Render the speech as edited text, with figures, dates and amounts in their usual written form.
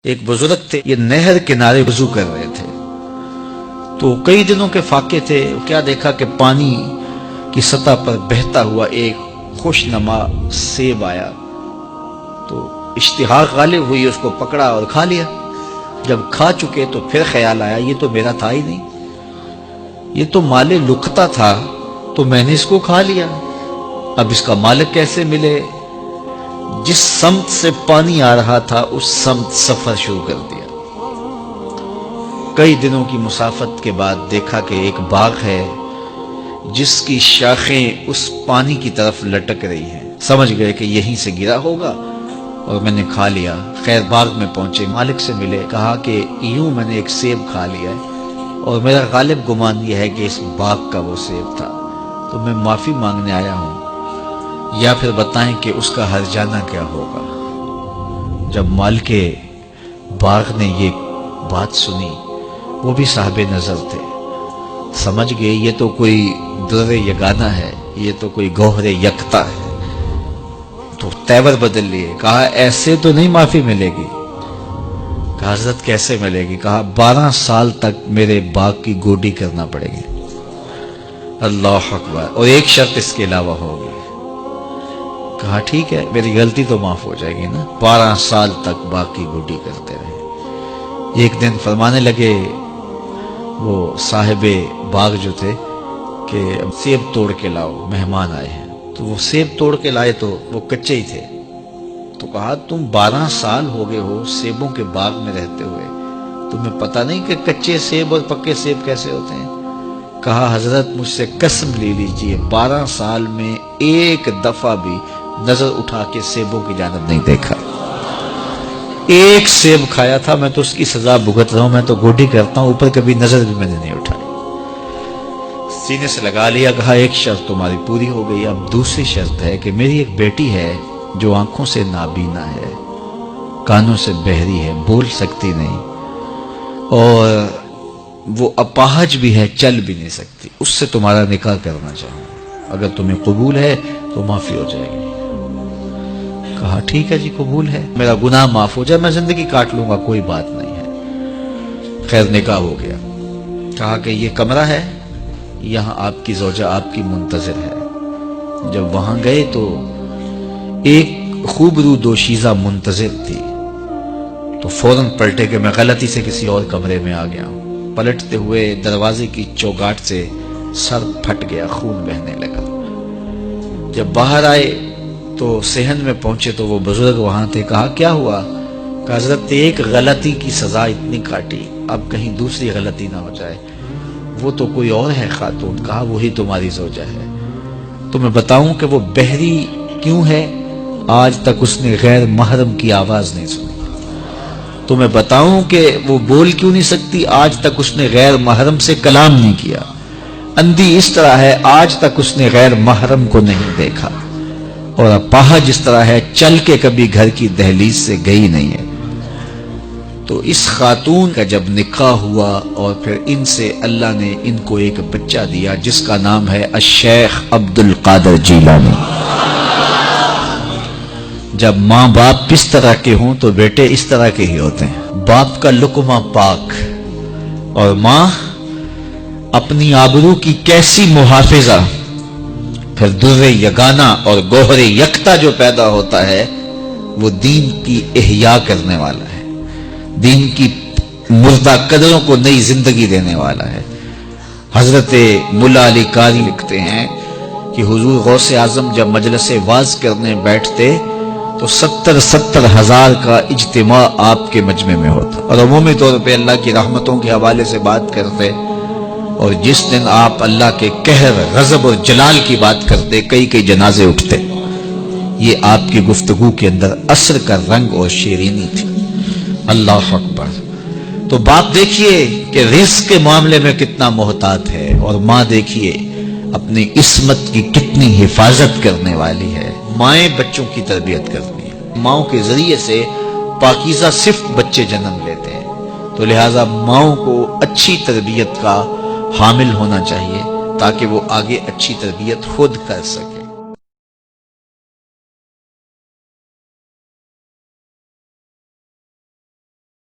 ایک بزرگ تھے، یہ نہر کنارے وضو کر رہے تھے تو کئی دنوں کے فاقے تھے۔ کیا دیکھا کہ پانی کی سطح پر بہتا ہوا ایک خوش نما سیب آیا تو اشتہاق غالب ہوئی، اس کو پکڑا اور کھا لیا۔ جب کھا چکے تو پھر خیال آیا یہ تو میرا تھا ہی نہیں، یہ تو مال لقطہ تھا، تو میں نے اس کو کھا لیا، اب اس کا مالک کیسے ملے؟ جس سمت سے پانی آ رہا تھا اس سمت سفر شروع کر دیا۔ کئی دنوں کی مسافت کے بعد دیکھا کہ ایک باغ ہے جس کی شاخیں اس پانی کی طرف لٹک رہی ہیں۔ سمجھ گئے کہ یہیں سے گرا ہوگا اور میں نے کھا لیا۔ خیر باغ میں پہنچے، مالک سے ملے، کہا کہ یوں میں نے ایک سیب کھا لیا ہے اور میرا غالب گمان یہ ہے کہ اس باغ کا وہ سیب تھا، تو میں معافی مانگنے آیا ہوں، یا پھر بتائیں کہ اس کا ہرجانہ کیا ہوگا۔ جب مالک باغ نے یہ بات سنی، وہ بھی صاحب نظر تھے، سمجھ گئے یہ تو کوئی در یگانہ ہے، یہ تو کوئی گوہر یکتا ہے، تو تیور بدل لیے۔ کہا ایسے تو نہیں معافی ملے گی۔ کہا حضرت کیسے ملے گی؟ کہا 12 سال تک میرے باغ کی گوڈی کرنا پڑے گی۔ اللہ اکبر، اور ایک شرط اس کے علاوہ ہوگی۔ کہا ٹھیک ہے، میری غلطی تو معاف ہو جائے گی نا۔ 12 سال تک باغ کی گوڈی کرتے رہے۔ ایک دن فرمانے لگے وہ صاحب باغ جو تھے کہ سیب توڑ کے لاؤ، مہمان آئے ہیں۔ تو وہ سیب توڑ کے لائے تو وہ کچے ہی تھے۔ تو کہا تم 12 سال ہو گئے ہو سیبوں کے باغ میں رہتے ہوئے، تمہیں پتہ نہیں کہ کچے سیب اور پکے سیب کیسے ہوتے ہیں؟ کہا حضرت مجھ سے قسم لے لیجئے 12 سال میں ایک دفعہ بھی نظر اٹھا کے سیبوں کی جانب نہیں دیکھا۔ ایک سیب کھایا تھا، میں تو اس کی سزا بھگت رہا ہوں، میں تو گوڈی کرتا ہوں، اوپر کبھی نظر بھی میں نے نہیں اٹھائی۔ سینے سے لگا لیا، کہا ایک شرط تمہاری پوری ہو گئی، اب دوسری شرط ہے کہ میری ایک بیٹی ہے جو آنکھوں سے نابینا ہے، کانوں سے بہری ہے، بول سکتی نہیں، اور وہ اپاہج بھی ہے، چل بھی نہیں سکتی، اس سے تمہارا نکاح کرنا چاہوں، اگر تمہیں قبول ہے تو معافی ہو جائے گی۔ کہا ٹھیک ہے جی قبول ہے، میرا گناہ معاف ہو جائے، میں زندگی کاٹ لوں گا، کوئی بات نہیں ہے۔ خیر نکاح ہو گیا۔ کہا کہ یہ کمرہ ہے، یہاں آپ کی زوجہ آپ کی منتظر ہے۔ جب وہاں گئے تو ایک خوبرو دوشیزہ منتظر تھی، تو فوراً پلٹے کہ میں غلطی سے کسی اور کمرے میں آ گیا ہوں۔ پلٹتے ہوئے دروازے کی چوگاٹ سے سر پھٹ گیا، خون بہنے لگا۔ جب باہر آئے تو صحن میں پہنچے تو وہ بزرگ وہاں تھے۔ کہا کیا ہوا؟ کہ حضرت ایک غلطی کی سزا اتنی کاٹی، اب کہیں دوسری غلطی نہ ہو جائے۔ وہ تو کوئی اور ہے خاتون۔ کہا وہی تمہاری زوجہ ہے۔ تو میں بتاؤں کہ وہ بہری کیوں ہے؟ آج تک اس نے غیر محرم کی آواز نہیں سنی۔ تو میں بتاؤں کہ وہ بول کیوں نہیں سکتی؟ آج تک اس نے غیر محرم سے کلام نہیں کیا۔ اندھی اس طرح ہے، آج تک اس نے غیر محرم کو نہیں دیکھا، اور اپاہج اس طرح ہے، چل کے کبھی گھر کی دہلیز سے گئی نہیں ہے۔ تو اس خاتون کا جب نکاح ہوا اور پھر ان سے اللہ نے ان کو ایک بچہ دیا جس کا نام ہے الشیخ عبد القادر جیلانی۔ جب ماں باپ اس طرح کے ہوں تو بیٹے اس طرح کے ہی ہوتے ہیں۔ باپ کا لقمہ پاک اور ماں اپنی آبرو کی کیسی محافظہ، پھر در یگانہ اور گوہر یکتا جو پیدا ہوتا ہے وہ دین کی احیاء کرنے والا ہے، دین کی مردہ قدروں کو نئی زندگی دینے والا ہے۔ حضرت ملا علی قاری لکھتے ہیں کہ حضور غوث اعظم جب مجلس واعظ کرنے بیٹھتے تو 70 ہزار کا اجتماع آپ کے مجمع میں ہوتا، اور عمومی طور پہ اللہ کی رحمتوں کے حوالے سے بات کرتے، اور جس دن آپ اللہ کے قہر، غضب اور جلال کی بات کرتے کئی جنازے اٹھتے۔ یہ آپ کی گفتگو کے اندر عصر کا رنگ اور شیرینی تھی۔ اللہ اکبر۔ تو باپ دیکھیے کہ رزق کے معاملے میں کتنا محتاط ہے، اور ماں دیکھیے اپنی عصمت کی کتنی حفاظت کرنے والی ہے۔ مائیں بچوں کی تربیت کرتی ہیں، ماؤں کے ذریعے سے پاکیزہ صرف بچے جنم لیتے ہیں، تو لہٰذا ماؤں کو اچھی تربیت کا حامل ہونا چاہیے تاکہ وہ آگے اچھی تربیت خود کر سکے۔